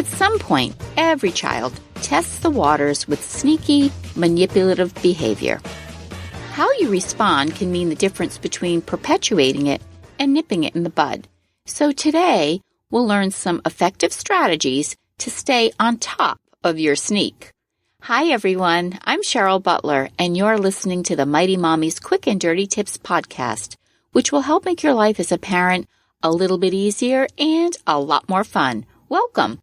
At some point, every child tests the waters with sneaky, manipulative behavior. How you respond can mean the difference between perpetuating it and nipping it in the bud. So today, we'll learn some effective strategies to stay on top of your sneak. Hi, everyone. I'm Cheryl Butler, and you're listening to the Mighty Mommy's Quick and Dirty Tips podcast, which will help make your life as a parent a little bit easier and a lot more fun. Welcome.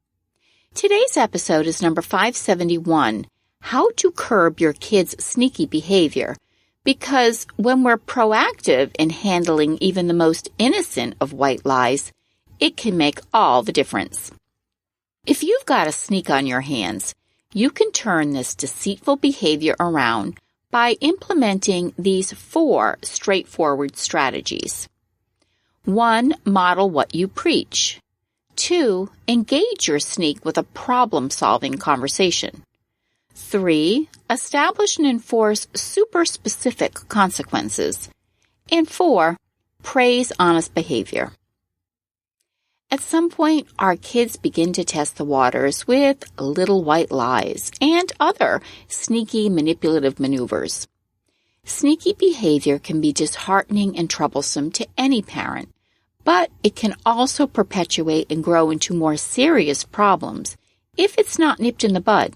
Today's episode is number 571, How to Curb Your Kids' Sneaky Behavior. Because when we're proactive in handling even the most innocent of white lies, it can make all the difference. If you've got a sneak on your hands, you can turn this deceitful behavior around by implementing these 4 straightforward strategies. 1. Model what you preach. 2. Engage your sneak with a problem-solving conversation. 3. Establish and enforce super specific consequences. And 4. Praise honest behavior. At some point, our kids begin to test the waters with little white lies and other sneaky manipulative maneuvers. Sneaky behavior can be disheartening and troublesome to any parent, but it can also perpetuate and grow into more serious problems if it's not nipped in the bud.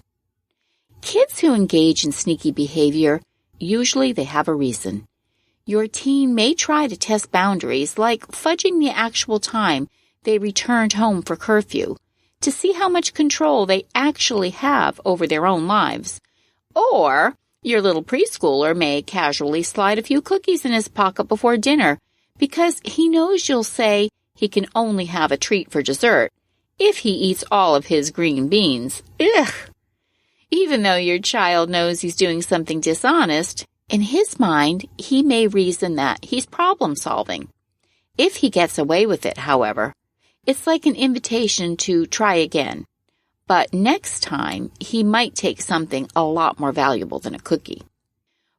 Kids who engage in sneaky behavior, usually they have a reason. Your teen may try to test boundaries like fudging the actual time they returned home for curfew to see how much control they actually have over their own lives. Or your little preschooler may casually slide a few cookies in his pocket before dinner because he knows you'll say he can only have a treat for dessert if he eats all of his green beans. Ugh! Even though your child knows he's doing something dishonest, in his mind, he may reason that he's problem-solving. If he gets away with it, however, it's like an invitation to try again. But next time, he might take something a lot more valuable than a cookie.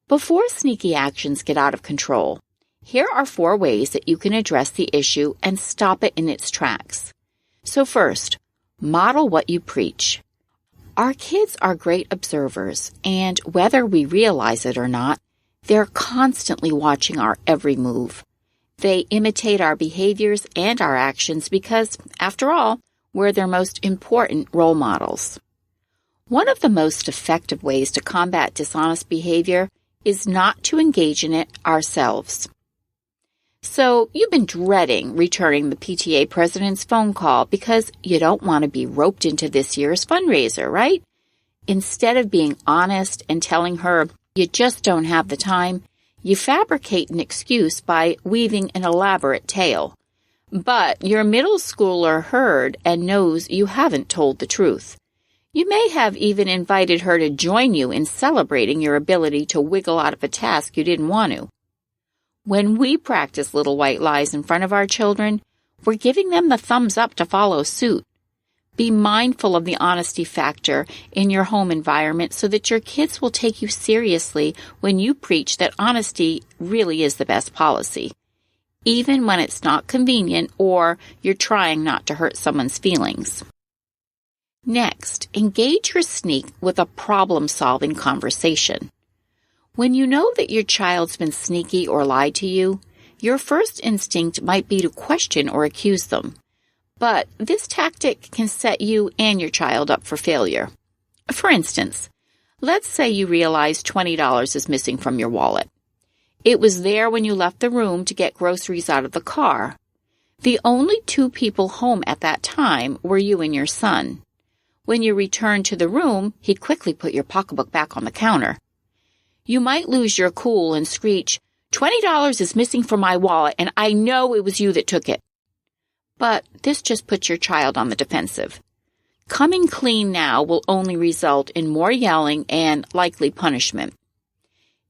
Before sneaky actions get out of control, here are 4 ways that you can address the issue and stop it in its tracks. So first, model what you preach. Our kids are great observers, and whether we realize it or not, they're constantly watching our every move. They imitate our behaviors and our actions because, after all, we're their most important role models. One of the most effective ways to combat dishonest behavior is not to engage in it ourselves. So you've been dreading returning the PTA president's phone call because you don't want to be roped into this year's fundraiser, right? Instead of being honest and telling her you just don't have the time, you fabricate an excuse by weaving an elaborate tale. But your middle schooler heard and knows you haven't told the truth. You may have even invited her to join you in celebrating your ability to wiggle out of a task you didn't want to. When we practice little white lies in front of our children, we're giving them the thumbs up to follow suit. Be mindful of the honesty factor in your home environment so that your kids will take you seriously when you preach that honesty really is the best policy, even when it's not convenient or you're trying not to hurt someone's feelings. Next, engage your sneak with a problem-solving conversation. When you know that your child's been sneaky or lied to you, your first instinct might be to question or accuse them. But this tactic can set you and your child up for failure. For instance, let's say you realize $20 is missing from your wallet. It was there when you left the room to get groceries out of the car. The only 2 people home at that time were you and your son. When you returned to the room, he quickly put your pocketbook back on the counter. You might lose your cool and screech, $20 is missing from my wallet, and I know it was you that took it. But this just puts your child on the defensive. Coming clean now will only result in more yelling and likely punishment.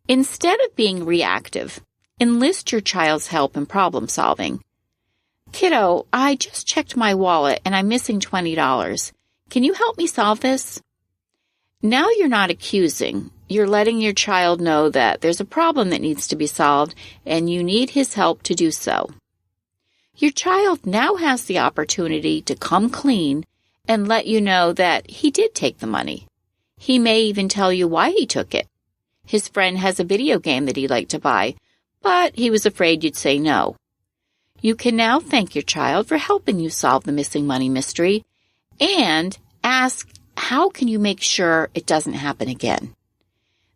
Instead of being reactive, enlist your child's help in problem solving. Kiddo, I just checked my wallet and I'm missing $20. Can you help me solve this? Now you're not accusing. You're letting your child know that there's a problem that needs to be solved and you need his help to do so. Your child now has the opportunity to come clean and let you know that he did take the money. He may even tell you why he took it. His friend has a video game that he'd like to buy, but he was afraid you'd say no. You can now thank your child for helping you solve the missing money mystery and ask, how can you make sure it doesn't happen again?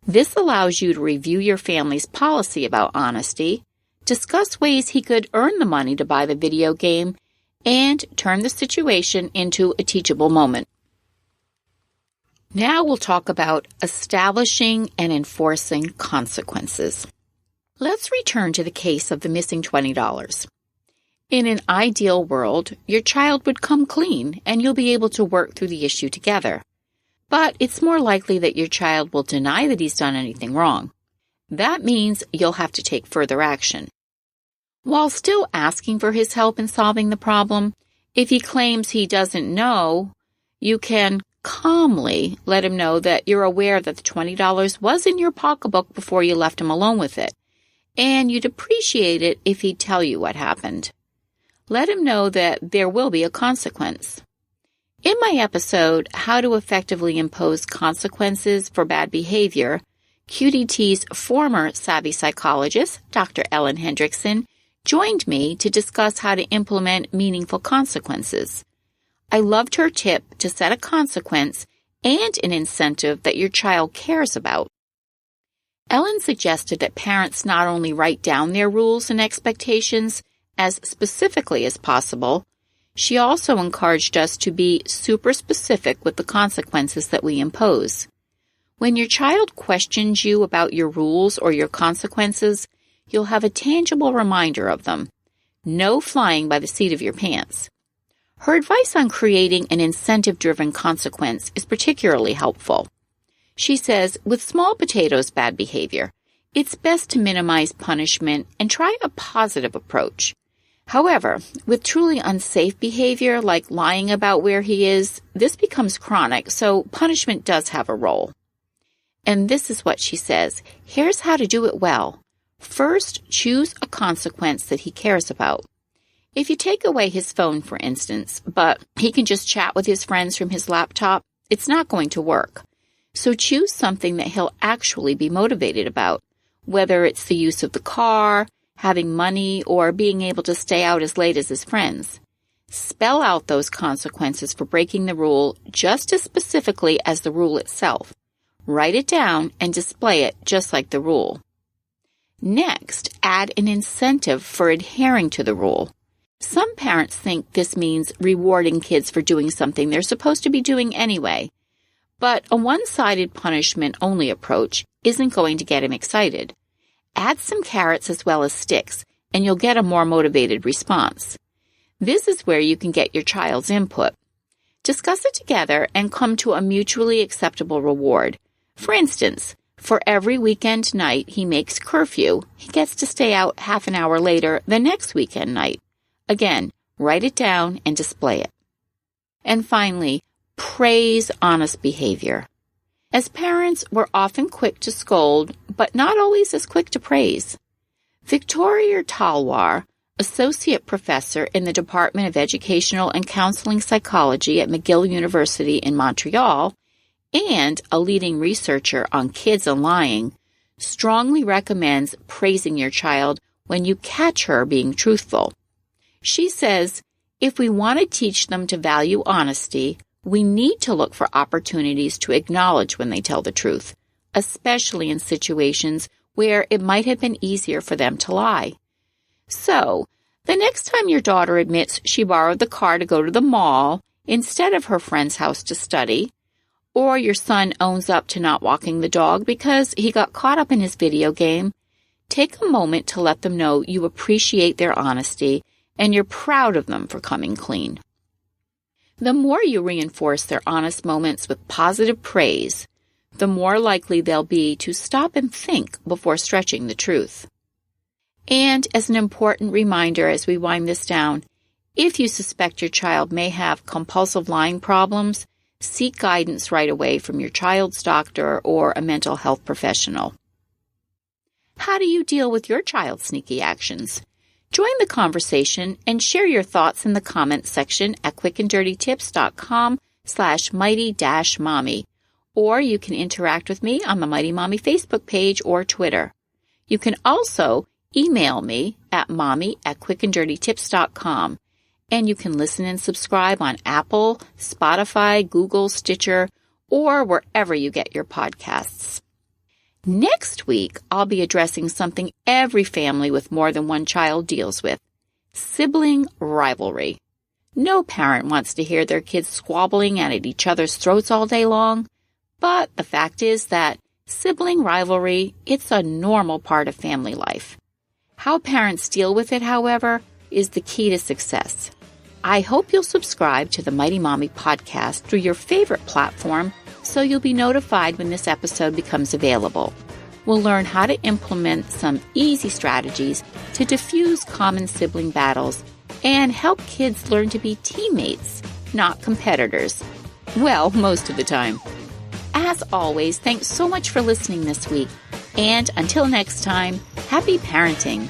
This allows you to review your family's policy about honesty, discuss ways he could earn the money to buy the video game, and turn the situation into a teachable moment. Now we'll talk about establishing and enforcing consequences. Let's return to the case of the missing $20. In an ideal world, your child would come clean and you'll be able to work through the issue together. But it's more likely that your child will deny that he's done anything wrong. That means you'll have to take further action. While still asking for his help in solving the problem, if he claims he doesn't know, you can calmly let him know that you're aware that the $20 was in your pocketbook before you left him alone with it, and you'd appreciate it if he'd tell you what happened. Let him know that there will be a consequence. In my episode, How to Effectively Impose Consequences for Bad Behavior, QDT's former savvy psychologist, Dr. Ellen Hendrickson, joined me to discuss how to implement meaningful consequences. I loved her tip to set a consequence and an incentive that your child cares about. Ellen suggested that parents not only write down their rules and expectations as specifically as possible, she also encouraged us to be super specific with the consequences that we impose. When your child questions you about your rules or your consequences, you'll have a tangible reminder of them. No flying by the seat of your pants. Her advice on creating an incentive-driven consequence is particularly helpful. She says, with small potatoes bad behavior, it's best to minimize punishment and try a positive approach. However, with truly unsafe behavior like lying about where he is, this becomes chronic, so punishment does have a role. And this is what she says. Here's how to do it well. First, choose a consequence that he cares about. If you take away his phone, for instance, but he can just chat with his friends from his laptop, it's not going to work. So choose something that he'll actually be motivated about, whether it's the use of the car, having money, or being able to stay out as late as his friends. Spell out those consequences for breaking the rule just as specifically as the rule itself. Write it down and display it just like the rule. Next, add an incentive for adhering to the rule. Some parents think this means rewarding kids for doing something they're supposed to be doing anyway. But a one-sided punishment-only approach isn't going to get him excited. Add some carrots as well as sticks, and you'll get a more motivated response. This is where you can get your child's input. Discuss it together and come to a mutually acceptable reward. For instance, for every weekend night he makes curfew, he gets to stay out half an hour later the next weekend night. Again, write it down and display it. And finally, praise honest behavior. As parents, we're often quick to scold, but not always as quick to praise. Victoria Talwar, associate professor in the Department of Educational and Counseling Psychology at McGill University in Montreal, and a leading researcher on kids and lying, strongly recommends praising your child when you catch her being truthful. She says, if we want to teach them to value honesty, we need to look for opportunities to acknowledge when they tell the truth, especially in situations where it might have been easier for them to lie. So, the next time your daughter admits she borrowed the car to go to the mall instead of her friend's house to study, or your son owns up to not walking the dog because he got caught up in his video game, take a moment to let them know you appreciate their honesty and you're proud of them for coming clean. The more you reinforce their honest moments with positive praise, the more likely they'll be to stop and think before stretching the truth. And as an important reminder as we wind this down, if you suspect your child may have compulsive lying problems, seek guidance right away from your child's doctor or a mental health professional. How do you deal with your child's sneaky actions? Join the conversation and share your thoughts in the comments section at quickanddirtytips.com/mighty-mommy. Or you can interact with me on the Mighty Mommy Facebook page or Twitter. You can also email me at mommy@quickanddirtytips.com. And you can listen and subscribe on Apple, Spotify, Google, Stitcher, or wherever you get your podcasts. Next week, I'll be addressing something every family with more than one child deals with: sibling rivalry. No parent wants to hear their kids squabbling at each other's throats all day long, but the fact is that sibling rivalry, it's a normal part of family life. How parents deal with it, however, is the key to success. I hope you'll subscribe to the Mighty Mommy podcast through your favorite platform so you'll be notified when this episode becomes available. We'll learn how to implement some easy strategies to diffuse common sibling battles and help kids learn to be teammates, not competitors. Well, most of the time. As always, thanks so much for listening this week. And until next time, happy parenting.